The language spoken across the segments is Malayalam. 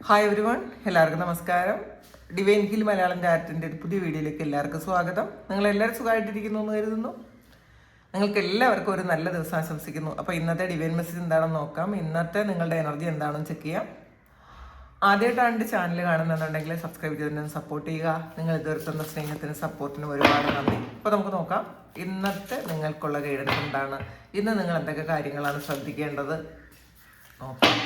ഹായ് എവരി വൺ, എല്ലാവർക്കും നമസ്കാരം. ഡിവൈൻ ഹിൽ മലയാളം ചാറ്റിൻ്റെ ഒരു പുതിയ വീഡിയോയിലേക്ക് എല്ലാവർക്കും സ്വാഗതം. നിങ്ങളെല്ലാവരും സുഖമായിട്ടിരിക്കുന്നു എന്ന് കരുതുന്നു. നിങ്ങൾക്ക് എല്ലാവർക്കും ഒരു നല്ല ദിവസം ആശംസിക്കുന്നു. അപ്പോൾ ഇന്നത്തെ ഡിവൈൻ മെസ്സേജ് എന്താണെന്ന് നോക്കാം. ഇന്നത്തെ നിങ്ങളുടെ എനർജി എന്താണെന്ന് ചെക്ക് ചെയ്യാം. ആദ്യമായിട്ടാണ് ചാനൽ കാണുന്നുണ്ടെങ്കിൽ സബ്സ്ക്രൈബ് ചെയ്തതിന് സപ്പോർട്ട് ചെയ്യുക. നിങ്ങൾ ഇതുവരെ തന്ന സ്നേഹത്തിനും സപ്പോർട്ടിനും ഒരുപാട് നന്ദി. അപ്പോൾ നമുക്ക് നോക്കാം ഇന്നത്തെ നിങ്ങൾക്കുള്ള ഗൈഡൻസ് എന്താണ്, ഇന്ന് നിങ്ങൾ എന്തൊക്കെ കാര്യങ്ങളാണ് ശ്രദ്ധിക്കേണ്ടത് നോക്കാം.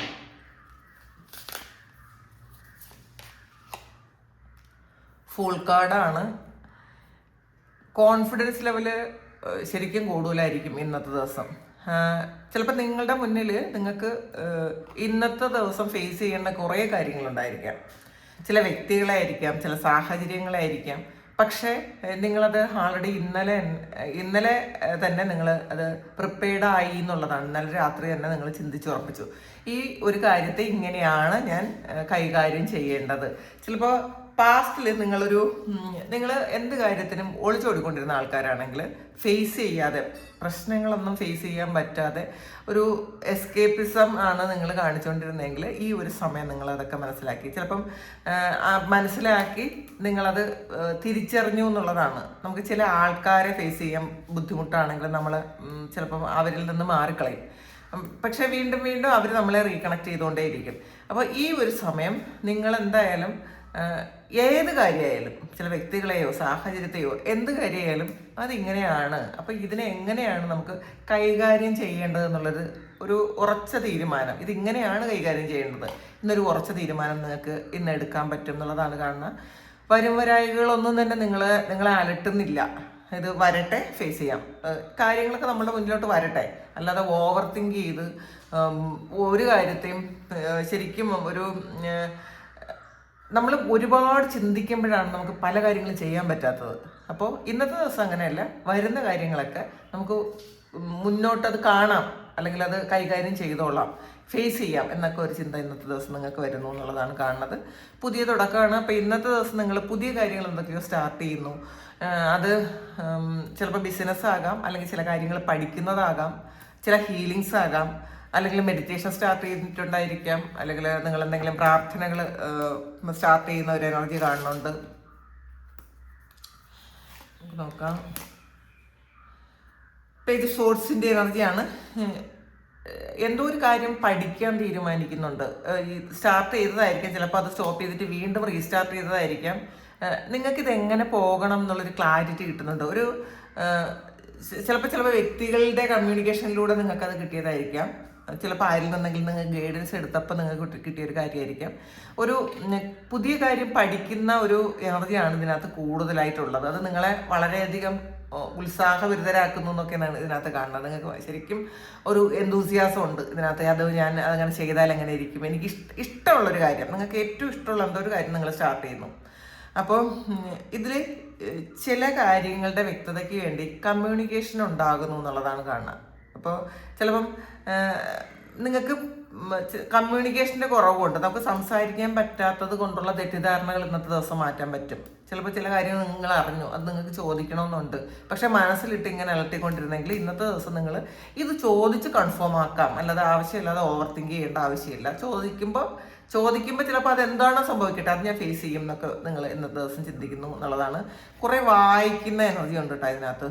ഫുൾ കാർഡാണ്. കോൺഫിഡൻസ് ലെവല് ശരിക്കും കൂടുതലായിരിക്കും ഇന്നത്തെ ദിവസം. ചിലപ്പോൾ നിങ്ങളുടെ മുന്നിൽ നിങ്ങൾക്ക് ഇന്നത്തെ ദിവസം ഫേസ് ചെയ്യേണ്ട കുറേ കാര്യങ്ങളുണ്ടായിരിക്കാം. ചില വ്യക്തികളായിരിക്കാം, ചില സാഹചര്യങ്ങളായിരിക്കാം. പക്ഷേ നിങ്ങളത് ആൾറെഡി ഇന്നലെ തന്നെ നിങ്ങൾ അത് പ്രിപ്പയർഡ് ആയി എന്നുള്ളതാണ്. ഇന്നലെ രാത്രി തന്നെ നിങ്ങൾ ചിന്തിച്ചുറപ്പിച്ചു, ഈ ഒരു കാര്യത്തെ ഇങ്ങനെയാണ് ഞാൻ കൈകാര്യം ചെയ്യേണ്ടത്. ചിലപ്പോൾ പാസ്റ്റിൽ നിങ്ങൾ എന്ത് കാര്യത്തിനും ഒളിച്ചോടിക്കൊണ്ടിരുന്ന ആൾക്കാരാണെങ്കിൽ ഫേസ് ചെയ്യാതെ, പ്രശ്നങ്ങളൊന്നും ഫേസ് ചെയ്യാൻ പറ്റാതെ ഒരു എസ്കേപ്പിസം ആണ് നിങ്ങൾ കാണിച്ചുകൊണ്ടിരുന്നതെങ്കിൽ ഈ ഒരു സമയം നിങ്ങൾ അതൊക്കെ മനസ്സിലാക്കി, ചിലപ്പം മനസ്സിലാക്കി നിങ്ങളത് തിരിച്ചറിഞ്ഞു എന്നുള്ളതാണ്. നമുക്ക് ചില ആൾക്കാരെ ഫേസ് ചെയ്യാൻ ബുദ്ധിമുട്ടാണെങ്കിൽ നമ്മൾ ചിലപ്പം അവരിൽ നിന്ന് മാറിക്കളയും. പക്ഷെ വീണ്ടും വീണ്ടും അവർ നമ്മളെ റീകണക്ട് ചെയ്തുകൊണ്ടേയിരിക്കും. അപ്പോൾ ഈ ഒരു സമയം നിങ്ങൾ എന്തായാലും ഏത് കാര്യമായാലും, ചില വ്യക്തികളെയോ സാഹചര്യത്തെയോ എന്ത് കാര്യമായാലും അതിങ്ങനെയാണ്, അപ്പോൾ ഇതിനെ എങ്ങനെയാണ് നമുക്ക് കൈകാര്യം ചെയ്യേണ്ടത് എന്നുള്ളത് ഒരു ഉറച്ച തീരുമാനം, ഇതിങ്ങനെയാണ് കൈകാര്യം ചെയ്യേണ്ടത് എന്നൊരു ഉറച്ച തീരുമാനം നിങ്ങൾക്ക് ഇന്ന് എടുക്കാൻ പറ്റും എന്നുള്ളതാണ് കാണുന്നത്. വരും വരായികളൊന്നും തന്നെ നിങ്ങളെ അലട്ടുന്നില്ല. ഇത് വരട്ടെ, ഫേസ് ചെയ്യാം, കാര്യങ്ങളൊക്കെ നമ്മുടെ മുന്നിലോട്ട് വരട്ടെ. അല്ലാതെ ഓവർ തിങ്ക് ചെയ്ത് ഒരു കാര്യത്തെയും ശരിക്കും നമ്മൾ ഒരുപാട് ചിന്തിക്കുമ്പോഴാണ് നമുക്ക് പല കാര്യങ്ങളും ചെയ്യാൻ പറ്റാത്തത്. അപ്പോൾ ഇന്നത്തെ ദിവസം അങ്ങനെയല്ല, വരുന്ന കാര്യങ്ങളൊക്കെ നമുക്ക് മുന്നോട്ടത് കാണാം, അല്ലെങ്കിൽ അത് കൈകാര്യം ചെയ്തോളാം, ഫേസ് ചെയ്യാം എന്നൊക്കെ ഒരു ചിന്ത ഇന്നത്തെ ദിവസം നിങ്ങൾക്ക് വരുന്നു എന്നുള്ളതാണ് കാണുന്നത്. പുതിയ തുടക്കമാണ്. അപ്പോൾ ഇന്നത്തെ ദിവസം നിങ്ങൾ പുതിയ കാര്യങ്ങൾ എന്തൊക്കെയോ സ്റ്റാർട്ട് ചെയ്യുന്നു. അത് ചിലപ്പോൾ ബിസിനസ് ആകാം, അല്ലെങ്കിൽ ചില കാര്യങ്ങൾ പഠിക്കുന്നതാകാം, ചില ഹീലിങ്സ് ആകാം, അല്ലെങ്കിൽ മെഡിറ്റേഷൻ സ്റ്റാർട്ട് ചെയ്തിട്ടുണ്ടായിരിക്കാം, അല്ലെങ്കിൽ നിങ്ങൾ എന്തെങ്കിലും പ്രാർത്ഥനകൾ സ്റ്റാർട്ട് ചെയ്യുന്ന ഒരു എനർജി കാണുന്നുണ്ട്. നോക്കാം. പേജ് സോഴ്സിൻ്റെ എനർജിയാണ്. എന്തോ ഒരു കാര്യം പഠിക്കാൻ തീരുമാനിക്കുന്നുണ്ട്. സ്റ്റാർട്ട് ചെയ്തതായിരിക്കാം, ചിലപ്പോൾ അത് സ്റ്റോപ്പ് ചെയ്തിട്ട് വീണ്ടും റീസ്റ്റാർട്ട് ചെയ്തതായിരിക്കാം. നിങ്ങൾക്കിത് എങ്ങനെ പോകണം എന്നുള്ളൊരു ക്ലാരിറ്റി കിട്ടുന്നുണ്ട്. ചിലപ്പോൾ വ്യക്തികളുടെ കമ്മ്യൂണിക്കേഷനിലൂടെ നിങ്ങൾക്കത് കിട്ടിയതായിരിക്കാം. ചിലപ്പോൾ ആരിൽ നിന്നെങ്കിലും നിങ്ങൾ ഗൈഡൻസ് എടുത്തപ്പോൾ നിങ്ങൾക്ക് കിട്ടിയൊരു കാര്യമായിരിക്കാം. ഒരു പുതിയ കാര്യം പഠിക്കുന്ന ഒരു എനർജിയാണ് ഇതിനകത്ത് കൂടുതലായിട്ടുള്ളത്. അത് നിങ്ങളെ വളരെയധികം ഉത്സാഹഭരിതരാക്കുന്നു എന്നൊക്കെയാണ് ഇതിനകത്ത് കാണുന്നത്. നിങ്ങൾക്ക് ശരിക്കും ഒരു എന്തൂസിയാസം ഉണ്ട് ഇതിനകത്ത്. ഞാൻ അതങ്ങനെ ചെയ്താൽ എങ്ങനെ ഇരിക്കും, എനിക്ക് ഇഷ്ടമുള്ളൊരു കാര്യം, നിങ്ങൾക്ക് ഏറ്റവും ഇഷ്ടമുള്ള എന്തോ ഒരു കാര്യം നിങ്ങൾ സ്റ്റാർട്ട് ചെയ്യുന്നു. അപ്പോൾ ഇതിൽ ചില കാര്യങ്ങളുടെ വ്യക്തതയ്ക്ക് വേണ്ടി കമ്മ്യൂണിക്കേഷൻ ഉണ്ടാകുന്നു എന്നുള്ളതാണ് കാണുന്നത്. അപ്പോൾ ചിലപ്പം നിങ്ങൾക്ക് കമ്മ്യൂണിക്കേഷൻ്റെ കുറവുണ്ട്, നമുക്ക് സംസാരിക്കാൻ പറ്റാത്തത് കൊണ്ടുള്ള തെറ്റിദ്ധാരണകൾ ഇന്നത്തെ ദിവസം മാറ്റാൻ പറ്റും. ചിലപ്പോൾ ചില കാര്യങ്ങൾ നിങ്ങൾ അറിഞ്ഞു, അത് നിങ്ങൾക്ക് ചോദിക്കണമെന്നുണ്ട്, പക്ഷെ മനസ്സിലിട്ട് ഇങ്ങനെ അലട്ടിക്കൊണ്ടിരുന്നെങ്കിൽ ഇന്നത്തെ ദിവസം നിങ്ങൾ ഇത് ചോദിച്ച് കൺഫേം ആക്കാം. അല്ലാതെ ആവശ്യമില്ലാതെ ഓവർ തിങ്ക് ചെയ്യേണ്ട ആവശ്യമില്ല. ചോദിക്കുമ്പോൾ ചിലപ്പോൾ അതെന്താണോ സംഭവിക്കട്ടെ, അത് ഞാൻ ഫേസ് ചെയ്യും എന്നൊക്കെ നിങ്ങൾ ഇന്നത്തെ ദിവസം ചിന്തിക്കുന്നു എന്നുള്ളതാണ്. കുറേ വായിക്കുന്ന എനർജി ഉണ്ട് കേട്ടോ ഇതിനകത്ത്.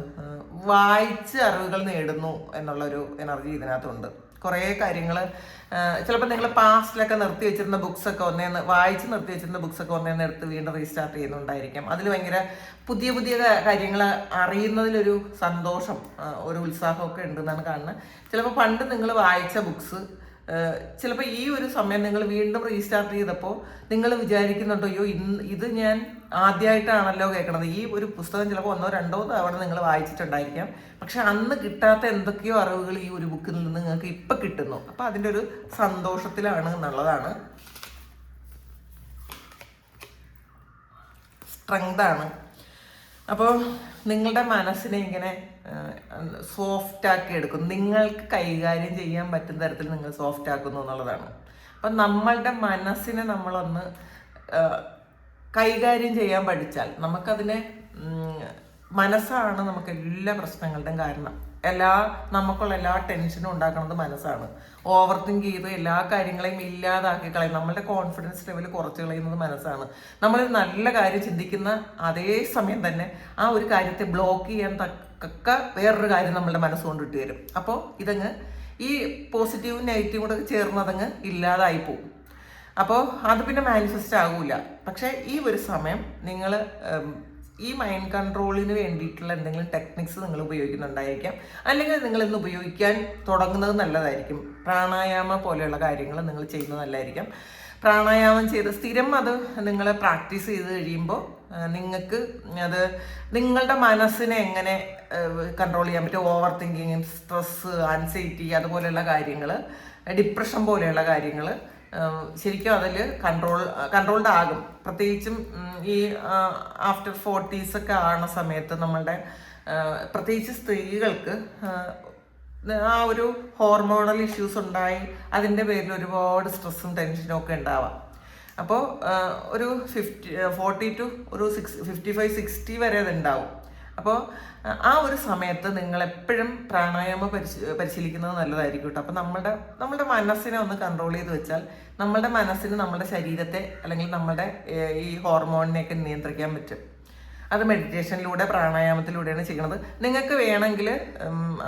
വായിച്ച് അറിവുകൾ നേടുന്നു എന്നുള്ളൊരു എനർജി ഇതിനകത്തുണ്ട്. കുറേ കാര്യങ്ങൾ ചിലപ്പോൾ നിങ്ങൾ പാസ്റ്റിലൊക്കെ നിർത്തി വെച്ചിരുന്ന ബുക്സൊക്കെ വായിച്ച് നിർത്തി വെച്ചിരുന്ന ബുക്സൊക്കെ എടുത്ത് വീണ്ടും റീസ്റ്റാർട്ട് ചെയ്യുന്നുണ്ടായിരിക്കാം. അതിൽ ഭയങ്കര പുതിയ പുതിയ കാര്യങ്ങൾ അറിയുന്നതിലൊരു സന്തോഷം, ഒരു ഉത്സാഹമൊക്കെ ഉണ്ടെന്നാണ് കാണുന്നത്. ചിലപ്പോൾ പണ്ട് നിങ്ങൾ വായിച്ച ബുക്സ് ചിലപ്പോൾ ഈ ഒരു സമയം നിങ്ങൾ വീണ്ടും റീസ്റ്റാർട്ട് ചെയ്തപ്പോൾ നിങ്ങൾ വിചാരിക്കുന്നുണ്ടോ, അയ്യോ ഇത് ഞാൻ ആദ്യമായിട്ടാണല്ലോ കേൾക്കണത്. ഈ ഒരു പുസ്തകം ചിലപ്പോൾ 1-2 തവണ നിങ്ങൾ വായിച്ചിട്ടുണ്ടായിരിക്കാം, പക്ഷെ അന്ന് കിട്ടാത്ത എന്തൊക്കെയോ അറിവുകൾ ഈ ഒരു ബുക്കിൽ നിന്ന് നിങ്ങൾക്ക് ഇപ്പം കിട്ടുന്നു. അപ്പോൾ അതിൻ്റെ ഒരു സന്തോഷത്തിലാണ് എന്നുള്ളതാണ്. സ്ട്രെങ്താണ്. അപ്പോൾ നിങ്ങളുടെ മനസ്സിനെ ഇങ്ങനെ സോഫ്റ്റ് ആക്കി എടുക്കും, നിങ്ങൾക്ക് കൈകാര്യം ചെയ്യാൻ പറ്റുന്ന തരത്തിൽ നിങ്ങൾ സോഫ്റ്റ് ആക്കുന്നു എന്നുള്ളതാണ്. അപ്പം നമ്മളുടെ മനസ്സിനെ നമ്മളൊന്ന് കൈകാര്യം ചെയ്യാൻ പഠിച്ചാൽ നമുക്കതിനെ, മനസ്സാണ് നമുക്ക് എല്ലാ പ്രശ്നങ്ങളുടെയും കാരണം. നമുക്കുള്ള എല്ലാ ടെൻഷനും ഉണ്ടാക്കുന്നത് മനസ്സാണ്. ഓവർ തിങ്ക് ചെയ്ത് എല്ലാ കാര്യങ്ങളെയും ഇല്ലാതാക്കി കളയും. നമ്മളുടെ കോൺഫിഡൻസ് ലെവൽ കുറച്ച് കളയുന്നത് മനസ്സാണ്. നമ്മൾ നല്ല കാര്യം ചിന്തിക്കുന്ന അതേ സമയം തന്നെ ആ ഒരു കാര്യത്തെ ബ്ലോക്ക് ചെയ്യാൻ തക്ക വേറൊരു കാര്യം നമ്മളുടെ മനസ്സുകൊണ്ട് ഇട്ട് തരും. അപ്പോൾ ഇതങ്ങ് ഈ പോസിറ്റീവും നെഗറ്റീവും കൂടെ ചേർന്നതങ്ങ് ഇല്ലാതായി പോകും. അപ്പോൾ അത് പിന്നെ മാനിഫെസ്റ്റ് ആകൂല. പക്ഷേ ഈ ഒരു സമയം നിങ്ങൾ ഈ മൈൻഡ് കൺട്രോളിന് വേണ്ടിയിട്ടുള്ള എന്തെങ്കിലും ടെക്നിക്സ് നിങ്ങൾ ഉപയോഗിക്കുന്നുണ്ടായിരിക്കാം, അല്ലെങ്കിൽ നിങ്ങൾ ഇന്ന് ഉപയോഗിക്കാൻ തുടങ്ങുന്നത് നല്ലതായിരിക്കും. പ്രാണായാമ പോലെയുള്ള കാര്യങ്ങൾ നിങ്ങൾ ചെയ്യുന്നത് നല്ലതായിരിക്കും. പ്രാണായാമം ചെയ്ത് സ്ഥിരം അത് നിങ്ങൾ പ്രാക്ടീസ് ചെയ്ത് കഴിയുമ്പോൾ നിങ്ങൾക്ക് അത് നിങ്ങളുടെ മനസ്സിനെ എങ്ങനെ കൺട്രോൾ ചെയ്യാൻ പറ്റും. ഓവർ തിങ്കിങ്, സ്ട്രെസ്, ആൻസൈറ്റി അതുപോലെയുള്ള ഡിപ്രഷൻ പോലെയുള്ള കാര്യങ്ങൾ ശരിക്കും അതിൽ കൺട്രോൾഡ് ആകും. പ്രത്യേകിച്ചും ഈ ആഫ്റ്റർ 40s ഒക്കെ ആവുന്ന സമയത്ത് നമ്മളുടെ പ്രത്യേകിച്ച് സ്ത്രീകൾക്ക് ആ ഒരു ഹോർമോണൽ ഇഷ്യൂസ് ഉണ്ടായി അതിൻ്റെ പേരിൽ ഒരുപാട് സ്ട്രെസ്സും ടെൻഷനും ഒക്കെ ഉണ്ടാവാം. അപ്പോൾ ഒരു 40 to ഒരു 55-60 വരെ അത് ഉണ്ടാവും. അപ്പോൾ ആ ഒരു സമയത്ത് നിങ്ങൾ എപ്പോഴും പ്രാണായാമം പരിശീലിക്കുന്നത് നല്ലതായിരിക്കും കേട്ടോ. അപ്പം നമ്മളുടെ മനസ്സിനെ ഒന്ന് കൺട്രോൾ ചെയ്ത് വെച്ചാൽ നമ്മളുടെ മനസ്സിന് നമ്മുടെ ശരീരത്തെ അല്ലെങ്കിൽ നമ്മുടെ ഈ ഹോർമോണിനെയൊക്കെ നിയന്ത്രിക്കാൻ പറ്റും. അത് മെഡിറ്റേഷനിലൂടെ പ്രാണായാമത്തിലൂടെയാണ് ചെയ്യുന്നത്. നിങ്ങൾക്ക് വേണമെങ്കിൽ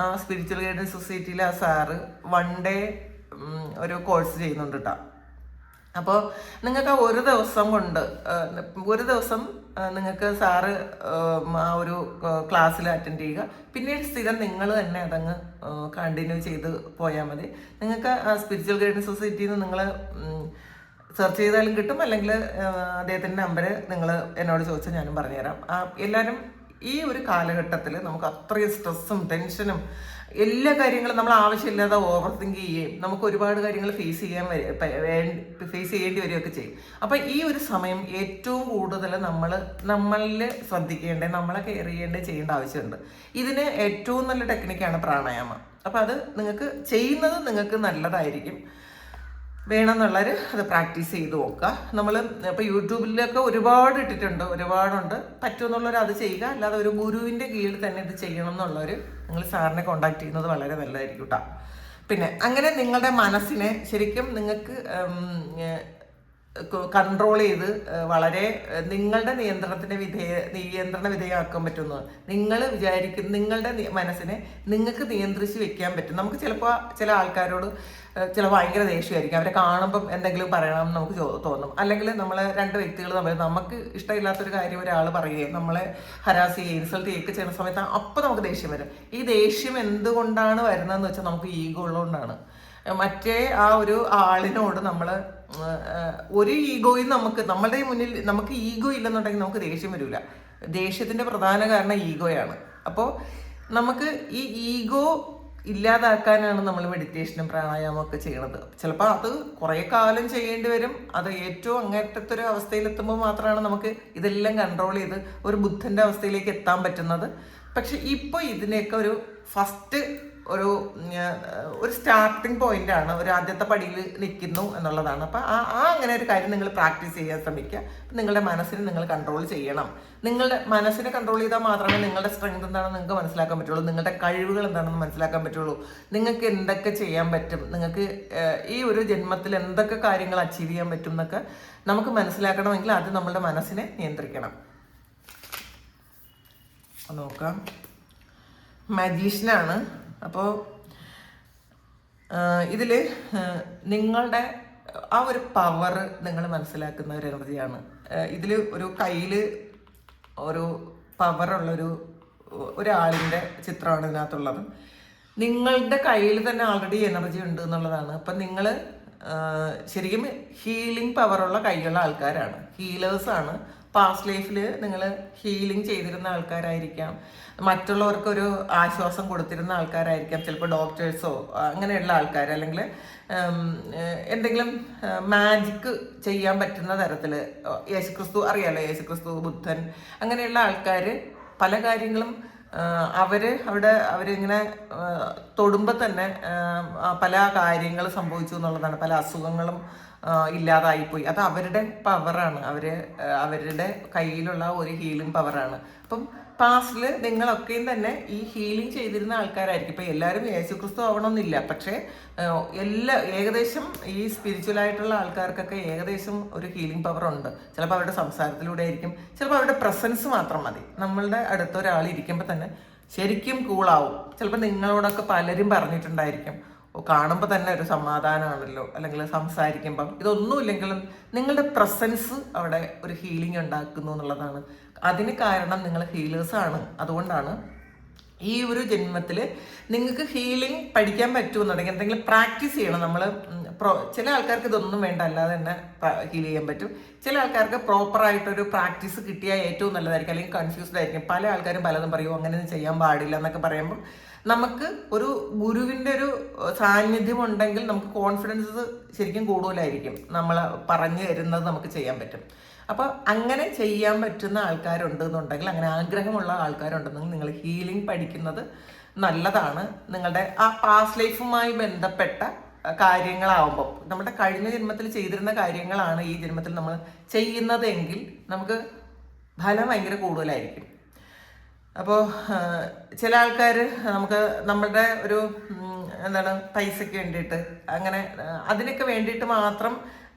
ആ സ്പിരിച്വൽ ഗൈഡൻസ് സൊസൈറ്റിയിലെ ആ സാറ് 1 day ഒരു കോഴ്സ് ചെയ്യുന്നുണ്ട് കേട്ടോ. അപ്പോൾ നിങ്ങൾക്ക് ആ ഒരു ദിവസം നിങ്ങൾക്ക് സാറ് ആ ഒരു ക്ലാസ്സിൽ അറ്റൻഡ് ചെയ്യുക. പിന്നീട് സ്ഥിരം നിങ്ങൾ തന്നെ അതങ്ങ് കണ്ടിന്യൂ ചെയ്ത് പോയാൽ മതി. നിങ്ങൾക്ക് സ്പിരിച്വൽ ഗൈഡൻസ് സൊസൈറ്റിയിൽ നിന്ന് നിങ്ങൾ സെർച്ച് ചെയ്താലും കിട്ടും, അല്ലെങ്കിൽ അദ്ദേഹത്തിൻ്റെ നമ്പർ നിങ്ങൾ എന്നോട് ചോദിച്ചാൽ ഞാനും പറഞ്ഞുതരാം. എല്ലാവരും ഈ ഒരു കാലഘട്ടത്തിൽ നമുക്ക് അത്രയും സ്ട്രെസ്സും ടെൻഷനും എല്ലാ കാര്യങ്ങളും നമ്മൾ ആവശ്യമില്ലാതെ ഓവർ തിങ്ക് ചെയ്യുകയും നമുക്ക് ഒരുപാട് കാര്യങ്ങൾ ഫേസ് ചെയ്യേണ്ടി വരികയൊക്കെ ചെയ്യും. അപ്പം ഈ ഒരു സമയം ഏറ്റവും കൂടുതൽ നമ്മളിൽ ശ്രദ്ധിക്കേണ്ടത്, നമ്മളെ കെയർ ചെയ്യേണ്ട ആവശ്യമുണ്ട്. ഇതിന് ഏറ്റവും നല്ല ടെക്നിക്കാണ് പ്രാണായാമം. അപ്പം അത് ചെയ്യുന്നത് നിങ്ങൾക്ക് നല്ലതായിരിക്കും. വേണമെന്നുള്ളവർ അത് പ്രാക്ടീസ് ചെയ്ത് നോക്കുക. നമ്മൾ ഇപ്പോൾ യൂട്യൂബിലൊക്കെ ഒരുപാട് ഒരുപാടുണ്ട്. പറ്റുമെന്നുള്ളവർ അത് ചെയ്യുക. അല്ലാതെ ഒരു ഗുരുവിൻ്റെ കീഴിൽ തന്നെ ഇത് ചെയ്യണം എന്നുള്ളവർ നിങ്ങൾ സാറിനെ കോണ്ടാക്ട് ചെയ്യുന്നത് വളരെ നല്ലതായിരിക്കും കേട്ടോ. പിന്നെ അങ്ങനെ നിങ്ങളുടെ മനസ്സിനെ ശരിക്കും നിങ്ങൾക്ക് കൺട്രോൾ ചെയ്ത് വളരെ നിങ്ങളുടെ നിയന്ത്രണ വിധേയമാക്കാൻ പറ്റുന്നു. നിങ്ങൾ വിചാരിക്കുന്ന നിങ്ങളുടെ മനസ്സിനെ നിങ്ങൾക്ക് നിയന്ത്രിച്ച് വെക്കാൻ പറ്റും. നമുക്ക് ചിലപ്പോൾ ചില ആൾക്കാരോട് ഭയങ്കര ദേഷ്യമായിരിക്കും. അവരെ കാണുമ്പം എന്തെങ്കിലും പറയണം നമുക്ക് തോന്നും. അല്ലെങ്കിൽ നമ്മൾ 2 വ്യക്തികൾ തമ്മിൽ നമുക്ക് ഇഷ്ടമില്ലാത്തൊരു കാര്യം ഒരാൾ പറയുകയും നമ്മളെ ഹരാസ് ചെയ്യുകയും ഇൻസൾട്ട് ചെയ്യുകയൊക്കെ ചെയ്യുന്ന സമയത്ത് അപ്പോൾ നമുക്ക് ദേഷ്യം വരും. ഈ ദേഷ്യം എന്തുകൊണ്ടാണ് വരുന്നതെന്ന് വെച്ചാൽ നമുക്ക് ഈഗോ ഉള്ളതുകൊണ്ടാണ്. മറ്റേ ആ ഒരു ആളിനോട് നമ്മൾ ഒരു ഈഗോയും നമ്മളുടെ മുന്നിൽ നമുക്ക് ഈഗോ ഇല്ലെന്നുണ്ടെങ്കിൽ നമുക്ക് ദേഷ്യം വരില്ല. ദേഷ്യത്തിൻ്റെ പ്രധാന കാരണം ഈഗോയാണ്. അപ്പോൾ നമുക്ക് ഈ ഈഗോ ഇല്ലാതാക്കാനാണ് നമ്മൾ മെഡിറ്റേഷനും പ്രാണായാമം ഒക്കെ ചെയ്യണത്. ചിലപ്പോൾ അത് കുറേ കാലം ചെയ്യേണ്ടി വരും. അത് ഏറ്റവും അങ്ങേറ്റത്തൊരു അവസ്ഥയിലെത്തുമ്പോൾ മാത്രമാണ് നമുക്ക് ഇതെല്ലാം കൺട്രോൾ ചെയ്ത് ഒരു ബുദ്ധൻ്റെ അവസ്ഥയിലേക്ക് എത്താൻ പറ്റുന്നത്. പക്ഷെ ഇപ്പോൾ ഇതിനെയൊക്കെ ഒരു ഫസ്റ്റ് ഒരു സ്റ്റാർട്ടിങ് പോയിന്റാണ്, ഒരു ആദ്യത്തെ പടിയിൽ നിൽക്കുന്നു എന്നുള്ളതാണ്. അപ്പം അങ്ങനെ ഒരു കാര്യം നിങ്ങൾ പ്രാക്ടീസ് ചെയ്യാൻ ശ്രമിക്കുക. നിങ്ങളുടെ മനസ്സിനെ നിങ്ങൾ കൺട്രോൾ ചെയ്യണം. നിങ്ങളുടെ മനസ്സിനെ കൺട്രോൾ ചെയ്താൽ മാത്രമേ നിങ്ങളുടെ സ്ട്രെങ്ത് എന്താണെന്ന് നിങ്ങൾക്ക് മനസ്സിലാക്കാൻ പറ്റുള്ളൂ, നിങ്ങളുടെ കഴിവുകൾ എന്താണെന്ന് മനസ്സിലാക്കാൻ പറ്റുള്ളൂ, നിങ്ങൾക്ക് എന്തൊക്കെ ചെയ്യാൻ പറ്റും, നിങ്ങൾക്ക് ഈ ഒരു ജന്മത്തിൽ എന്തൊക്കെ കാര്യങ്ങൾ അച്ചീവ് ചെയ്യാൻ പറ്റും എന്നൊക്കെ നമുക്ക് മനസ്സിലാക്കണമെങ്കിൽ അത് നമ്മളുടെ മനസ്സിനെ നിയന്ത്രിക്കണം. നോക്കാം, മജീഷ്യനാണ്. അപ്പോൾ ഇതിൽ നിങ്ങളുടെ ആ ഒരു പവർ നിങ്ങൾ മനസ്സിലാക്കുന്ന ഒരു എനർജിയാണ്. ഇതിൽ ഒരു കയ്യിൽ ഒരു പവറുള്ളൊരു ഒരാളിൻ്റെ ചിത്രമാണ് ഇതിനകത്തുള്ളത്. നിങ്ങളുടെ കയ്യിൽ തന്നെ ആൾറെഡി എനർജി ഉണ്ട് എന്നുള്ളതാണ്. അപ്പം നിങ്ങൾ ശരിക്കും ഹീലിംഗ് പവറുള്ള കൈയുള്ള ആൾക്കാരാണ്, ഹീലേഴ്സാണ്. പാസ്റ്റ് ലൈഫിൽ നിങ്ങൾ ഹീലിംഗ് ചെയ്തിരുന്ന ആൾക്കാരായിരിക്കാം, മറ്റുള്ളവർക്കൊരു ആശ്വാസം കൊടുത്തിരുന്ന ആൾക്കാരായിരിക്കാം, ചിലപ്പോൾ ഡോക്ടേഴ്സോ അങ്ങനെയുള്ള ആൾക്കാർ, അല്ലെങ്കിൽ എന്തെങ്കിലും മാജിക്ക് ചെയ്യാൻ പറ്റുന്ന തരത്തിൽ യേശുക്രിസ്തു അറിയാലോ, യേശുക്രിസ്തു, ബുദ്ധൻ, അങ്ങനെയുള്ള ആൾക്കാർ പല കാര്യങ്ങളും അവരിങ്ങനെ തൊടുമ്പോൾ തന്നെ പല കാര്യങ്ങൾ സംഭവിച്ചു എന്നുള്ളതാണ്. പല അസുഖങ്ങളും ഇല്ലാതായിപ്പോയി. അത് അവരുടെ പവറാണ്, അവരുടെ കയ്യിലുള്ള ഒരു ഹീലിംഗ് പവറാണ്. അപ്പം പാസ്റ്റിൽ നിങ്ങളൊക്കെയും തന്നെ ഈ ഹീലിംഗ് ചെയ്തിരുന്ന ആൾക്കാരായിരിക്കും. ഇപ്പം എല്ലാവരും യേശുക്രിസ്തു ആവണമെന്നില്ല, പക്ഷേ ഏകദേശം ഈ സ്പിരിച്വൽ ആയിട്ടുള്ള ആൾക്കാർക്കൊക്കെ ഏകദേശം ഒരു ഹീലിംഗ് പവർ ഉണ്ട്. ചിലപ്പോൾ അവരുടെ സംസാരത്തിലൂടെ ആയിരിക്കും, ചിലപ്പോൾ അവരുടെ പ്രസൻസ് മാത്രം മതി. നമ്മളുടെ അടുത്ത ഒരാൾ ഇരിക്കുമ്പോൾ തന്നെ ശരിക്കും കൂളാവും. ചിലപ്പോൾ നിങ്ങളോടൊക്കെ പലരും പറഞ്ഞിട്ടുണ്ടായിരിക്കും, കാണുമ്പോൾ തന്നെ ഒരു സമാധാനമാണല്ലോ, അല്ലെങ്കിൽ സംസാരിക്കുമ്പം ഇതൊന്നുമില്ലെങ്കിലും നിങ്ങളുടെ പ്രസൻസ് അവിടെ ഒരു ഹീലിംഗ് ഉണ്ടാക്കുന്നു എന്നുള്ളതാണ്. അതിന് കാരണം നിങ്ങൾ ഹീലേഴ്സാണ്. അതുകൊണ്ടാണ് ഈ ഒരു ജന്മത്തിൽ നിങ്ങൾക്ക് ഹീലിംഗ് പഠിക്കാൻ പറ്റുമെന്നുണ്ടെങ്കിൽ എന്തെങ്കിലും പ്രാക്ടീസ് ചെയ്യണം. നമ്മൾ ചില ആൾക്കാർക്ക് ഇതൊന്നും വേണ്ട, അല്ലാതെ തന്നെ ഹീൽ ചെയ്യാൻ പറ്റും. ചില ആൾക്കാർക്ക് പ്രോപ്പറായിട്ടൊരു പ്രാക്ടീസ് കിട്ടിയാൽ ഏറ്റവും നല്ലതായിരിക്കും, അല്ലെങ്കിൽ കൺഫ്യൂസ്ഡ് ആയിരിക്കും. പല ആൾക്കാരും പലതും പറയും, അങ്ങനെയൊന്നും ചെയ്യാൻ പാടില്ല എന്നൊക്കെ പറയുമ്പോൾ നമുക്ക് ഒരു ഗുരുവിൻ്റെ ഒരു സാന്നിധ്യം ഉണ്ടെങ്കിൽ നമുക്ക് കോൺഫിഡൻസ് ശരിക്കും കൂടുതലായിരിക്കും. നമ്മൾ പറഞ്ഞു തരുന്നത് നമുക്ക് ചെയ്യാൻ പറ്റും. അപ്പോൾ അങ്ങനെ ചെയ്യാൻ പറ്റുന്ന ആൾക്കാരുണ്ടെന്നുണ്ടെങ്കിൽ, അങ്ങനെ ആഗ്രഹമുള്ള ആൾക്കാരുണ്ടെന്നെങ്കിൽ നിങ്ങൾ ഹീലിംഗ് പഠിക്കുന്നത് നല്ലതാണ്. നിങ്ങളുടെ ആ പാസ്റ്റ് ലൈഫുമായി ബന്ധപ്പെട്ട കാര്യങ്ങളാവുമ്പോൾ, നമ്മുടെ കഴിഞ്ഞ ജന്മത്തിൽ ചെയ്തിരുന്ന കാര്യങ്ങളാണ് ഈ ജന്മത്തിൽ നമ്മൾ ചെയ്യുന്നതെങ്കിൽ നമുക്ക് ഫലം ഭയങ്കര കൂടുതലായിരിക്കും. അപ്പോൾ ചില ആൾക്കാർ നമുക്ക് നമ്മളുടെ ഒരു എന്താണ് പൈസയ്ക്ക് വേണ്ടിയിട്ട് അങ്ങനെ അതിനൊക്കെ വേണ്ടിയിട്ട് മാത്രം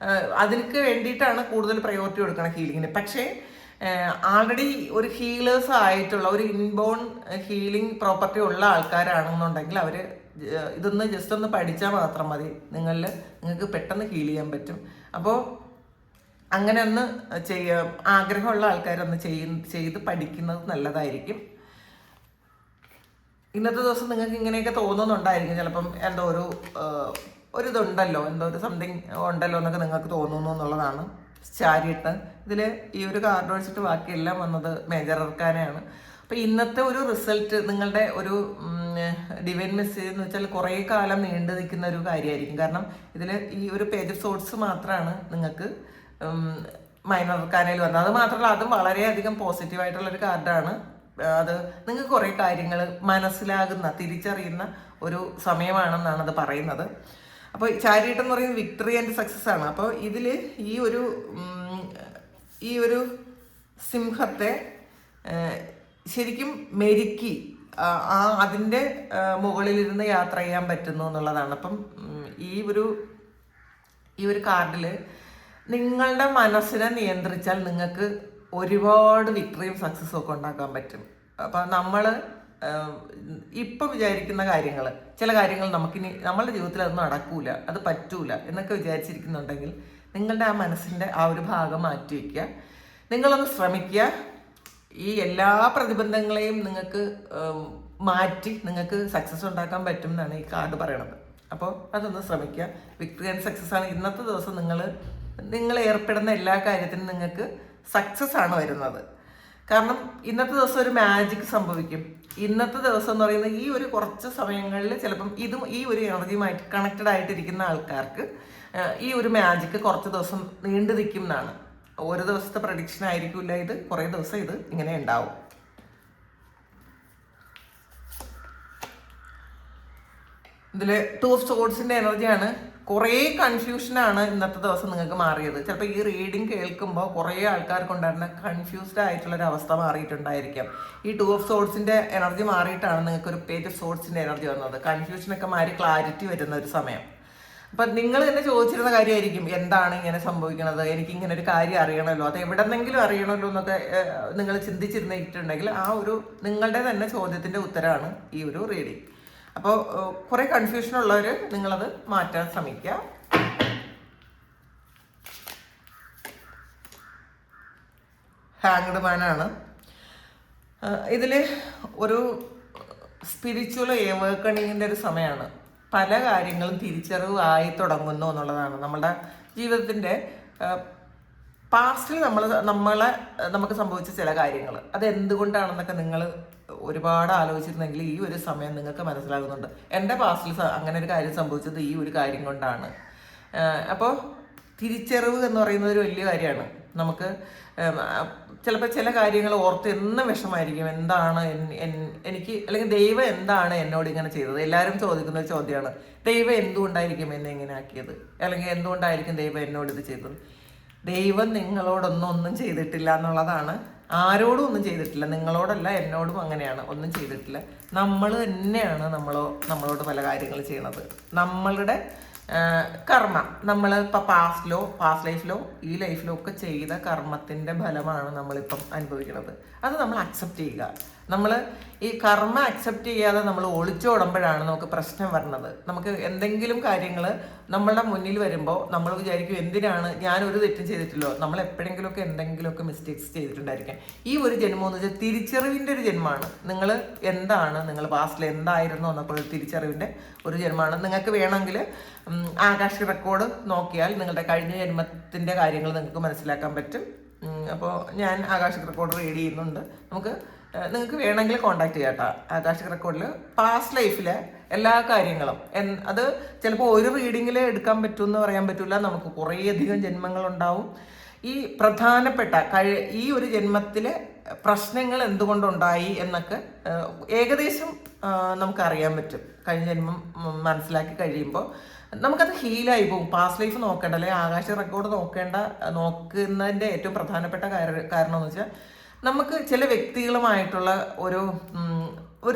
അതിനൊക്കെ വേണ്ടിയിട്ടാണ് കൂടുതൽ പ്രയോറിറ്റി കൊടുക്കണം ഹീലിങ്ങിന്. പക്ഷേ ആൾറെഡി ഒരു ഹീലേഴ്സ് ആയിട്ടുള്ള ഒരു ഇൻബോൺ ഹീലിംഗ് പ്രോപ്പർട്ടി ഉള്ള ആൾക്കാരാണെന്നുണ്ടെങ്കിൽ അവർ ഇതൊന്ന് ജസ്റ്റ് ഒന്ന് പഠിച്ചാൽ മാത്രം മതി, നിങ്ങൾക്ക് പെട്ടെന്ന് ഹീൽ ചെയ്യാൻ പറ്റും. അപ്പോൾ അങ്ങനെ ഒന്ന് ആഗ്രഹമുള്ള ആൾക്കാരൊന്ന് ചെയ്ത് പഠിക്കുന്നത് നല്ലതായിരിക്കും. ഇന്നത്തെ ദിവസം നിങ്ങൾക്ക് ഇങ്ങനെയൊക്കെ തോന്നുന്നുണ്ടായിരിക്കും, ചിലപ്പം എന്തോ ഒരു ഇതുണ്ടല്ലോ, എന്തോ ഒരു സംതിങ് ഉണ്ടല്ലോ എന്നൊക്കെ നിങ്ങൾക്ക് തോന്നുന്നു എന്നുള്ളതാണ്. ചാരിട്ട് ഇതിൽ ഈ ഒരു കാർഡ് വെച്ചിട്ട് ബാക്കിയെല്ലാം വന്നത് മേജർ അർക്കാനയാണ്. അപ്പോൾ ഇന്നത്തെ ഒരു റിസൾട്ട്, നിങ്ങളുടെ ഒരു ഡിവൈൻ മെസ്സേജ് എന്ന് വെച്ചാൽ കുറേ കാലം നീണ്ടു നിൽക്കുന്ന ഒരു കാര്യമായിരിക്കും. കാരണം ഇതിൽ ഈ ഒരു പേജ് ഓഫ് സോർട്സ് മാത്രമാണ് നിങ്ങൾക്ക് മൈനർ അർക്കാനയിൽ വന്നത്. അത് മാത്രമല്ല, അതും വളരെയധികം പോസിറ്റീവായിട്ടുള്ളൊരു കാർഡാണ്. അത് നിങ്ങൾക്ക് കുറേ കാര്യങ്ങൾ മനസ്സിലാകുന്ന, തിരിച്ചറിയുന്ന ഒരു സമയമാണെന്നാണ് അത് പറയുന്നത്. അപ്പോൾ ചാരിയറ്റ് എന്ന് പറയുന്നത് വിക്ടറി ആൻഡ് സക്സസ് ആണ്. അപ്പോൾ ഇതിൽ ഈ ഒരു സിംഹത്തെ ശരിക്കും മെരുക്കി അതിൻ്റെ മുകളിലിരുന്ന് യാത്ര ചെയ്യാൻ പറ്റുന്നു എന്നുള്ളതാണ്. അപ്പം ഈ ഒരു കാർഡിൽ നിങ്ങളുടെ മനസ്സിനെ നിയന്ത്രിച്ചാൽ നിങ്ങൾക്ക് ഒരുപാട് വിക്ടറിയും സക്സസ്സും ഒക്കെ ഉണ്ടാക്കാൻ പറ്റും. അപ്പം നമ്മൾ ഇപ്പം വിചാരിക്കുന്ന കാര്യങ്ങൾ, ചില കാര്യങ്ങൾ നമുക്കിനി നമ്മളുടെ ജീവിതത്തിൽ അതൊന്നും നടക്കൂല, അത് പറ്റൂല എന്നൊക്കെ വിചാരിച്ചിരിക്കുന്നുണ്ടെങ്കിൽ നിങ്ങളുടെ ആ മനസ്സിൻ്റെ ആ ഒരു ഭാഗം മാറ്റി വയ്ക്കുക. നിങ്ങളൊന്ന് ശ്രമിക്കുക, ഈ എല്ലാ പ്രതിബന്ധങ്ങളെയും നിങ്ങൾക്ക് മാറ്റി നിങ്ങൾക്ക് സക്സസ് ഉണ്ടാക്കാൻ പറ്റും എന്നാണ് ഈ കാർഡ് പറയണത്. അപ്പോൾ അതൊന്ന് ശ്രമിക്കുക. വിക്ടറി ആൻഡ് സക്സസ് ആണ് ഇന്നത്തെ ദിവസം. നിങ്ങൾ ഏർപ്പെടുന്ന എല്ലാ കാര്യത്തിനും നിങ്ങൾക്ക് സക്സസ് ആണ് വരുന്നത്. കാരണം ഇന്നത്തെ ദിവസം ഒരു മാജിക് സംഭവിക്കും. ഇന്നത്തെ ദിവസം എന്ന് പറയുന്നത് ഈ ഒരു കുറച്ച് സമയങ്ങളിൽ ചിലപ്പം ഈ ഒരു എനർജിയുമായിട്ട് കണക്റ്റഡ് ആയിട്ടിരിക്കുന്ന ആൾക്കാർക്ക് ഈ ഒരു മാജിക്ക് കുറച്ച് ദിവസം നീണ്ടു നിൽക്കും എന്നാണ്. ഒരു ദിവസത്തെ പ്രഡിക്ഷൻ ആയിരിക്കില്ല ഇത്, കുറേ ദിവസം ഇത് ഇങ്ങനെ ഉണ്ടാവും. ഇതിൽ 2 of Swordsന്റെ എനർജിയാണ്. കുറേ കൺഫ്യൂഷനാണ് ഇന്നത്തെ ദിവസം നിങ്ങൾക്ക് മാറിയത്. ചിലപ്പോൾ ഈ റീഡിങ് കേൾക്കുമ്പോൾ കുറേ ആൾക്കാർക്കുണ്ടായിരുന്ന കൺഫ്യൂസ്ഡ് ആയിട്ടുള്ളൊരു അവസ്ഥ മാറിയിട്ടുണ്ടായിരിക്കാം. ഈ 2 of Swordsന്റെ എനർജി മാറിയിട്ടാണ് നിങ്ങൾക്കൊരു പേജ് ഓഫ് സോർട്സിൻ്റെ എനർജി വന്നത്. കൺഫ്യൂഷനൊക്കെ മാറി ക്ലാരിറ്റി വരുന്ന ഒരു സമയം. അപ്പം നിങ്ങൾ തന്നെ ചോദിച്ചിരുന്ന കാര്യമായിരിക്കും, എന്താണ് ഇങ്ങനെ സംഭവിക്കുന്നത്, എനിക്കിങ്ങനെ ഒരു കാര്യം അറിയണമല്ലോ, അത് എവിടെന്നെങ്കിലും അറിയണമല്ലോ എന്നൊക്കെ നിങ്ങൾ ചിന്തിച്ചിരുന്നിട്ടുണ്ടെങ്കിൽ ആ ഒരു നിങ്ങളുടെ തന്നെ ചോദ്യത്തിൻ്റെ ഉത്തരമാണ് ഈ ഒരു റീഡിങ്. അപ്പോൾ കുറേ കൺഫ്യൂഷൻ ഉള്ളവർ നിങ്ങളത് മാറ്റാൻ ശ്രമിക്കുക. ഹാങ്ഡ് മാനാണ്. ഇതിൽ ഒരു സ്പിരിച്വൽ ഏവേക്കണിങ്ങിൻ്റെ ഒരു സമയമാണ്. പല കാര്യങ്ങളും തിരിച്ചറിവ് ആയി തുടങ്ങുന്നു എന്നുള്ളതാണ്. നമ്മുടെ ജീവിതത്തിൻ്റെ പാസ്റ്റിൽ നമുക്ക് സംഭവിച്ച ചില കാര്യങ്ങൾ അതെന്തുകൊണ്ടാണെന്നൊക്കെ നിങ്ങൾ ഒരുപാട് ആലോചിച്ചിരുന്നെങ്കിൽ ഈ ഒരു സമയം നിങ്ങൾക്ക് മനസ്സിലാകുന്നുണ്ട്. എൻ്റെ പാസ്റ്റിൽ അങ്ങനെ ഒരു കാര്യം സംഭവിച്ചത് ഈ ഒരു കാര്യം കൊണ്ടാണ്. അപ്പോൾ തിരിച്ചറിവ് എന്ന് പറയുന്നത് ഒരു വലിയ കാര്യമാണ്. നമുക്ക് ചിലപ്പോൾ ചില കാര്യങ്ങൾ ഓർത്ത് എന്നും വിഷമായിരിക്കും, എന്താണ് എനിക്ക്, അല്ലെങ്കിൽ ദൈവം എന്താണ് എന്നോട് ഇങ്ങനെ ചെയ്തത്. എല്ലാവരും ചോദിക്കുന്ന ഒരു ചോദ്യമാണ്, ദൈവം എന്തുകൊണ്ടായിരിക്കും എന്നെ ഇങ്ങനെ ആക്കിയത്, അല്ലെങ്കിൽ എന്തുകൊണ്ടായിരിക്കും ദൈവം എന്നോട് ഇത് ചെയ്തത്. ദൈവം നിങ്ങളോടൊന്നും ചെയ്തിട്ടില്ല എന്നുള്ളതാണ് ആരോടും ഒന്നും ചെയ്തിട്ടില്ല, നിങ്ങളോടല്ല എന്നോടും അങ്ങനെയാണ്, ഒന്നും ചെയ്തിട്ടില്ല. നമ്മൾ തന്നെയാണ് നമ്മളോട് പല കാര്യങ്ങൾ ചെയ്യണത്. നമ്മളുടെ കർമ്മ, നമ്മൾ ഇപ്പോൾ പാസ്റ്റ് ലൈഫിലോ ഈ ലൈഫിലോ ഒക്കെ ചെയ്ത കർമ്മത്തിൻ്റെ ഫലമാണ് നമ്മളിപ്പം അനുഭവിക്കുന്നത്. അത് നമ്മൾ അക്സെപ്റ്റ് ചെയ്യുക. നമ്മൾ ഈ കർമ്മ അക്സെപ്റ്റ് ചെയ്യാതെ നമ്മൾ ഒളിച്ചോടുമ്പോഴാണ് നമുക്ക് പ്രശ്നം വരുന്നത്. നമുക്ക് എന്തെങ്കിലും കാര്യങ്ങൾ നമ്മളുടെ മുന്നിൽ വരുമ്പോൾ നമ്മൾ വിചാരിക്കും, എന്തിനാണ്, ഞാനൊരു തെറ്റും ചെയ്തിട്ടില്ലോ. നമ്മൾ എപ്പോഴെങ്കിലുമൊക്കെ എന്തെങ്കിലുമൊക്കെ മിസ്റ്റേക്സ് ചെയ്തിട്ടുണ്ടായിരിക്കാം. ഈ ഒരു ജന്മം എന്ന് വെച്ചാൽ തിരിച്ചറിവിൻ്റെ ഒരു ജന്മമാണ്. നിങ്ങൾ എന്താണ്, നിങ്ങൾ പാസ്റ്റിൽ എന്തായിരുന്നു എന്നൊക്കെ ഒരു തിരിച്ചറിവിൻ്റെ ഒരു ജന്മമാണ്. നിങ്ങൾക്ക് വേണമെങ്കിൽ ആകാശിക റെക്കോർഡ് നോക്കിയാൽ നിങ്ങളുടെ കഴിഞ്ഞ ജന്മത്തിൻ്റെ കാര്യങ്ങൾ നിങ്ങൾക്ക് മനസ്സിലാക്കാൻ പറ്റും. അപ്പോൾ ഞാൻ ആകാശിക റെക്കോർഡ് റീഡ് ചെയ്യുന്നുണ്ട്. നിങ്ങൾക്ക് വേണമെങ്കിൽ കോണ്ടാക്ട് ചെയ്യാം കേട്ടോ. ആകാശിക റെക്കോർഡിൽ പാസ്റ്റ് ലൈഫിലെ എല്ലാ കാര്യങ്ങളും അത് ചിലപ്പോൾ ഒരു റീഡിങ്ങിൽ എടുക്കാൻ പറ്റുമെന്ന് പറയാൻ പറ്റില്ല. നമുക്ക് കുറേയധികം ജന്മങ്ങളുണ്ടാവും. ഈ പ്രധാനപ്പെട്ട ഈ ഒരു ജന്മത്തിലെ പ്രശ്നങ്ങൾ എന്തുകൊണ്ടുണ്ടായി എന്നൊക്കെ ഏകദേശം നമുക്കറിയാൻ പറ്റും. കഴിഞ്ഞ ജന്മം മനസ്സിലാക്കി കഴിയുമ്പോൾ നമുക്കത് ഹീലായി പോകും. പാസ്റ്റ് ലൈഫ് നോക്കേണ്ട, അല്ലെങ്കിൽ ആകാശ റെക്കോർഡ് നോക്കുന്നതിൻ്റെ ഏറ്റവും പ്രധാനപ്പെട്ട കാരണം എന്ന് വെച്ചാൽ, നമുക്ക് ചില വ്യക്തികളുമായിട്ടുള്ള ഒരു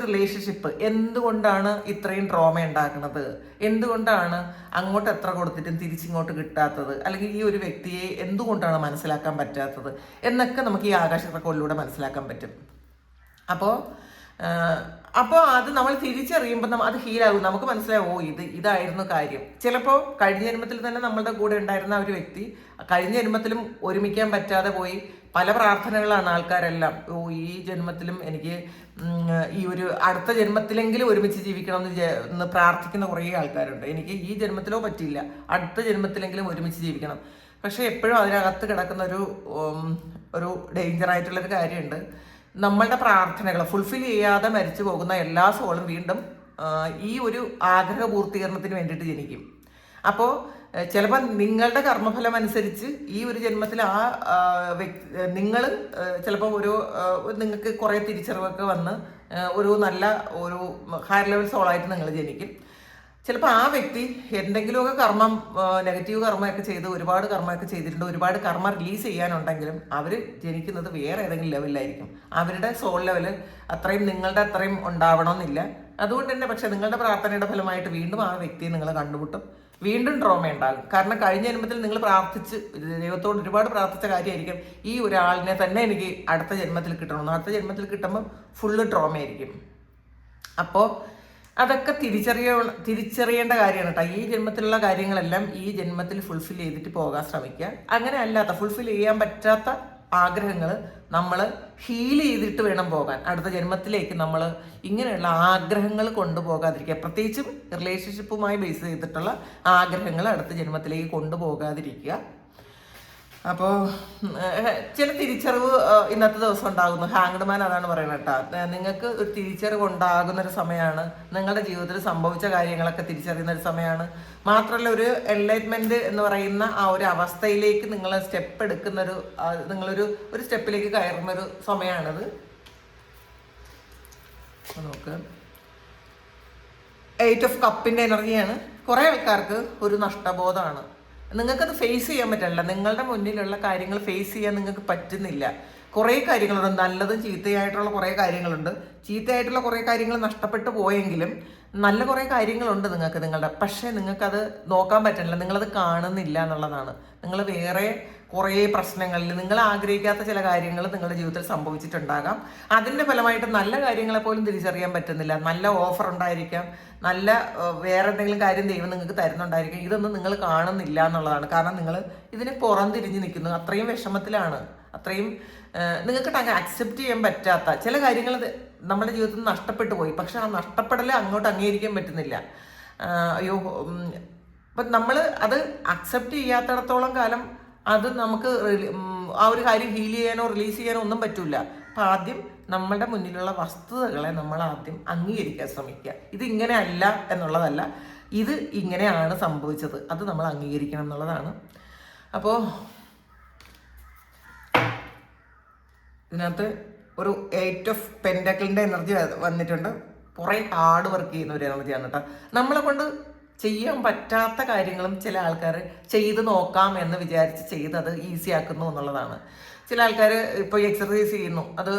റിലേഷൻഷിപ്പ് എന്തുകൊണ്ടാണ് ഇത്രയും ട്രോമ ഉണ്ടാക്കുന്നത്, എന്തുകൊണ്ടാണ് അങ്ങോട്ട് എത്ര കൊടുത്തിട്ടും തിരിച്ചിങ്ങോട്ട് കിട്ടാത്തത്, അല്ലെങ്കിൽ ഈ ഒരു വ്യക്തിയെ എന്തുകൊണ്ടാണ് മനസ്സിലാക്കാൻ പറ്റാത്തത് എന്നൊക്കെ നമുക്ക് ഈ ആകാശ റെക്കോർഡിലൂടെ മനസ്സിലാക്കാൻ പറ്റും. അപ്പോൾ അത് നമ്മൾ തിരിച്ചറിയുമ്പോൾ അത് ഹീലാകും. നമുക്ക് മനസ്സിലാവും, ഇതായിരുന്നു കാര്യം. ചിലപ്പോൾ കഴിഞ്ഞ ജന്മത്തിൽ തന്നെ നമ്മളുടെ കൂടെ ഉണ്ടായിരുന്ന ഒരു വ്യക്തി കഴിഞ്ഞ ജന്മത്തിലും ഒരുമിക്കാൻ പറ്റാതെ പോയി. പല പ്രാർത്ഥനകളാണ് ആൾക്കാരെല്ലാം. ഈ ജന്മത്തിലും എനിക്ക് ഈ ഒരു അടുത്ത ജന്മത്തിലെങ്കിലും ഒരുമിച്ച് ജീവിക്കണം എന്ന് പ്രാർത്ഥിക്കുന്ന കുറേ ആൾക്കാരുണ്ട്. എനിക്ക് ഈ ജന്മത്തിലോ പറ്റില്ല, അടുത്ത ജന്മത്തിലെങ്കിലും ഒരുമിച്ച് ജീവിക്കണം. പക്ഷെ എപ്പോഴും അതിനകത്ത് കിടക്കുന്ന ഒരു ഡേഞ്ചറായിട്ടുള്ളൊരു കാര്യമുണ്ട്. നമ്മളുടെ പ്രാർത്ഥനകൾ ഫുൾഫിൽ ചെയ്യാതെ മരിച്ചു പോകുന്ന എല്ലാ സോളും വീണ്ടും ഈ ഒരു ആഗ്രഹ പൂർത്തീകരണത്തിന് വേണ്ടിയിട്ട് ജനിക്കും. അപ്പോൾ ചിലപ്പോൾ നിങ്ങളുടെ കർമ്മഫലം അനുസരിച്ച് ഈ ഒരു ജന്മത്തിൽ നിങ്ങൾ ചിലപ്പോൾ നിങ്ങൾക്ക് കുറേ തിരിച്ചറിവൊക്കെ വന്ന് ഒരു ഹയർ ലെവൽ സോളായിട്ട് നിങ്ങൾ ജനിക്കും. ചിലപ്പോൾ ആ വ്യക്തി എന്തെങ്കിലുമൊക്കെ നെഗറ്റീവ് കർമ്മയൊക്കെ ചെയ്ത് ഒരുപാട് കർമ്മയൊക്കെ ചെയ്തിട്ടുണ്ട്. ഒരുപാട് കർമ്മ റിലീസ് ചെയ്യാനുണ്ടെങ്കിലും അവർ ജനിക്കുന്നത് വേറെ ഏതെങ്കിലും ലെവലിലായിരിക്കും. അവരുടെ സോൾ ലെവല് നിങ്ങളുടെ അത്രയും ഉണ്ടാവണമെന്നില്ല. അതുകൊണ്ട് തന്നെ പക്ഷെ നിങ്ങളുടെ പ്രാർത്ഥനയുടെ ഫലമായിട്ട് വീണ്ടും ആ വ്യക്തിയെ നിങ്ങൾ കണ്ടുമുട്ടും. വീണ്ടും ട്രോമ ഉണ്ടാകും. കാരണം കഴിഞ്ഞ ജന്മത്തിൽ നിങ്ങൾ ദൈവത്തോട് ഒരുപാട് പ്രാർത്ഥിച്ച കാര്യമായിരിക്കും, ഈ ഒരാളിനെ തന്നെ എനിക്ക് അടുത്ത ജന്മത്തിൽ കിട്ടണമെന്ന്. അടുത്ത ജന്മത്തിൽ കിട്ടുമ്പോൾ ഫുള്ള് ട്രോമയായിരിക്കും. അപ്പോൾ അതൊക്കെ തിരിച്ചറിയേണ്ട കാര്യമാണ് കേട്ടോ. ഈ ജന്മത്തിലുള്ള കാര്യങ്ങളെല്ലാം ഈ ജന്മത്തിൽ ഫുൾഫിൽ ചെയ്തിട്ട് പോകാൻ ശ്രമിക്കുക. അങ്ങനെ അല്ലാത്ത ഫുൾഫിൽ ചെയ്യാൻ പറ്റാത്ത ആഗ്രഹങ്ങൾ നമ്മൾ ഹീൽ ചെയ്തിട്ട് വേണം പോകാൻ. അടുത്ത ജന്മത്തിലേക്ക് നമ്മൾ ഇങ്ങനെയുള്ള ആഗ്രഹങ്ങൾ കൊണ്ടുപോകാതിരിക്കുക. പ്രത്യേകിച്ചും റിലേഷൻഷിപ്പുമായി ബേസ് ചെയ്തിട്ടുള്ള ആഗ്രഹങ്ങൾ അടുത്ത ജന്മത്തിലേക്ക് കൊണ്ടുപോകാതിരിക്കുക. അപ്പോൾ ചില തിരിച്ചറിവ് ഇന്നത്തെ ദിവസം ഉണ്ടാകുന്നു. ഹാങ്ഡ് മാൻ അതാണ് പറയുന്നത് കേട്ടോ. നിങ്ങൾക്ക് ഒരു തിരിച്ചറിവ് ഉണ്ടാകുന്നൊരു സമയമാണ്. നിങ്ങളുടെ ജീവിതത്തിൽ സംഭവിച്ച കാര്യങ്ങളൊക്കെ തിരിച്ചറിയുന്ന ഒരു സമയമാണ്. മാത്രമല്ല ഒരു എൻലൈറ്റ്മെന്റ് എന്ന് പറയുന്ന ആ ഒരു അവസ്ഥയിലേക്ക് നിങ്ങൾ സ്റ്റെപ്പ് എടുക്കുന്നൊരു നിങ്ങളൊരു സ്റ്റെപ്പിലേക്ക് കയറുന്നൊരു സമയമാണത്. നോക്ക്, 8 ഓഫ് കപ്പിൻ്റെ എനർജിയാണ്. കുറേ ആൾക്കാർക്ക് ഒരു നഷ്ടബോധമാണ്. നിങ്ങൾക്കത് ഫേസ് ചെയ്യാൻ പറ്റില്ല. നിങ്ങളുടെ മുന്നിലുള്ള കാര്യങ്ങൾ ഫേസ് ചെയ്യാൻ നിങ്ങൾക്ക് പറ്റുന്നില്ല. കുറേ കാര്യങ്ങളുണ്ട്, നല്ലതും ചീത്തയായിട്ടുള്ള കുറേ കാര്യങ്ങളുണ്ട്. ചീത്തയായിട്ടുള്ള കുറേ കാര്യങ്ങൾ നഷ്ടപ്പെട്ടു പോയെങ്കിലും നല്ല കുറേ കാര്യങ്ങളുണ്ട് നിങ്ങളുടെ. പക്ഷേ നിങ്ങൾക്കത് നോക്കാൻ പറ്റുന്നില്ല, നിങ്ങളത് കാണുന്നില്ല എന്നുള്ളതാണ്. നിങ്ങൾ വേറെ കുറേ പ്രശ്നങ്ങളിൽ നിങ്ങൾ ആഗ്രഹിക്കാത്ത ചില കാര്യങ്ങൾ നിങ്ങളുടെ ജീവിതത്തിൽ സംഭവിച്ചിട്ടുണ്ടാകാം. അതിൻ്റെ ഫലമായിട്ട് നല്ല കാര്യങ്ങളെ പോലും തിരിച്ചറിയാൻ പറ്റുന്നില്ല. നല്ല ഓഫർ ഉണ്ടായിരിക്കാം, നല്ല വേറെ എന്തെങ്കിലും കാര്യം ദൈവം നിങ്ങൾക്ക് തരുന്നുണ്ടായിരിക്കും. ഇതൊന്നും നിങ്ങൾ കാണുന്നില്ല എന്നുള്ളതാണ്. കാരണം നിങ്ങൾ ഇതിനെ പുറംതിരിഞ്ഞ് നിൽക്കുന്നു. അത്രയും വിഷമത്തിലാണ്, അത്രയും നിങ്ങൾക്ക് അങ്ങ് അക്സെപ്റ്റ് ചെയ്യാൻ പറ്റാത്ത ചില കാര്യങ്ങൾ നമ്മുടെ ജീവിതത്തിൽ നിന്ന് നഷ്ടപ്പെട്ടു പോയി. പക്ഷെ ആ നഷ്ടപ്പെടൽ അങ്ങോട്ട് അംഗീകരിക്കാൻ പറ്റുന്നില്ല. അപ്പം നമ്മൾ അത് അക്സെപ്റ്റ് ചെയ്യാത്തിടത്തോളം കാലം അത് നമുക്ക് ആ ഒരു കാര്യം ഹീൽ ചെയ്യാനോ റിലീസ് ചെയ്യാനോ ഒന്നും പറ്റില്ല. അപ്പം ആദ്യം നമ്മളുടെ മുന്നിലുള്ള വസ്തുതകളെ നമ്മൾ ആദ്യം അംഗീകരിക്കാൻ ശ്രമിക്കുക. ഇതിങ്ങനെ അല്ല എന്നുള്ളതല്ല, ഇത് ഇങ്ങനെയാണ് സംഭവിച്ചത്, അത് നമ്മൾ അംഗീകരിക്കണം എന്നുള്ളതാണ്. അപ്പോൾ ഇതിനകത്ത് ഒരു 8 ഓഫ് പെൻഡക്കിളിൻ്റെ എനർജി വന്നിട്ടുണ്ട്. കുറേ ഹാർഡ് വർക്ക് ചെയ്യുന്ന ഒരു എനർജിയാണ് കേട്ടോ. നമ്മളെ കൊണ്ട് ചെയ്യാൻ പറ്റാത്ത കാര്യങ്ങളും ചില ആൾക്കാർ ചെയ്ത് നോക്കാം എന്ന് വിചാരിച്ച് ചെയ്ത് അത് ഈസി ആക്കുന്നു എന്നുള്ളതാണ്. ചില ആൾക്കാർ ഇപ്പോൾ എക്സർസൈസ് ചെയ്യുന്നു, അത്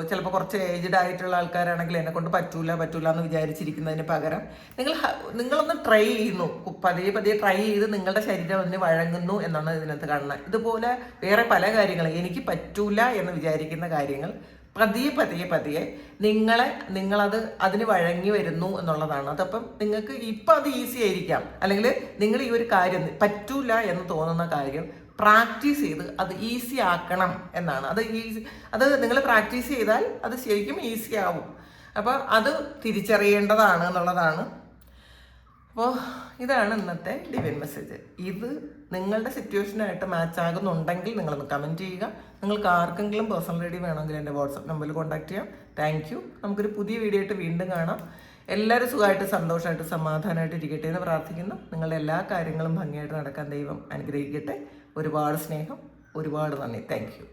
ചിലപ്പോൾ കുറച്ച് ഏജ്ഡ് ആയിട്ടുള്ള ആൾക്കാരാണെങ്കിൽ എന്നെ കൊണ്ട് പറ്റൂല എന്ന് വിചാരിച്ചിരിക്കുന്നതിന് പകരം നിങ്ങളൊന്ന് ട്രൈ ചെയ്യുന്നു, പതിയെ ട്രൈ ചെയ്ത് നിങ്ങളുടെ ശരീരം അതിന് വഴങ്ങുന്നു എന്നാണ് ഇതിനകത്ത് കാണുന്നത്. ഇതുപോലെ വേറെ പല കാര്യങ്ങളും എനിക്ക് പറ്റൂല എന്ന് വിചാരിക്കുന്ന കാര്യങ്ങൾ പതിയെ നിങ്ങളത് അതിന് വഴങ്ങി വരുന്നു എന്നുള്ളതാണ്. അതപ്പം നിങ്ങൾക്ക് ഇപ്പം അത് ഈസി ആയിരിക്കാം, അല്ലെങ്കിൽ നിങ്ങൾ ഈ ഒരു കാര്യം പറ്റൂല എന്ന് തോന്നുന്ന കാര്യം പ്രാക്ടീസ് ചെയ്ത് അത് ഈസി ആക്കണം എന്നാണ്. അത് നിങ്ങൾ പ്രാക്ടീസ് ചെയ്താൽ അത് ശരിക്കും ഈസി ആവും. അപ്പോൾ അത് തിരിച്ചറിയേണ്ടതാണ് എന്നുള്ളതാണ്. അപ്പോൾ ഇതാണ് ഇന്നത്തെ ഡിവൈൻ മെസ്സേജ്. ഇത് നിങ്ങളുടെ സിറ്റുവേഷനായിട്ട് മാച്ച് ആകുന്നുണ്ടെങ്കിൽ നിങ്ങളൊന്ന് കമൻറ്റ് ചെയ്യുക. നിങ്ങൾക്ക് ആർക്കെങ്കിലും പേഴ്സണൽ റീഡിംഗ് വേണമെങ്കിൽ എൻ്റെ വാട്സപ്പ് നമ്പറിൽ കോൺടാക്ട് ചെയ്യാം. Thank you. നമുക്കൊരു പുതിയ വീഡിയോ ആയിട്ട് വീണ്ടും കാണാം. എല്ലാവരും സുഖമായിട്ട് സന്തോഷമായിട്ട് സമാധാനമായിട്ട് ഇരിക്കട്ടെ എന്ന് പ്രാർത്ഥിക്കുന്നു. നിങ്ങളുടെ എല്ലാ കാര്യങ്ങളും ഭംഗിയായിട്ട് നടക്കാൻ ദൈവം അനുഗ്രഹിക്കട്ടെ. ഒരുപാട് സ്നേഹം, ഒരുപാട് നന്ദി. Thank you.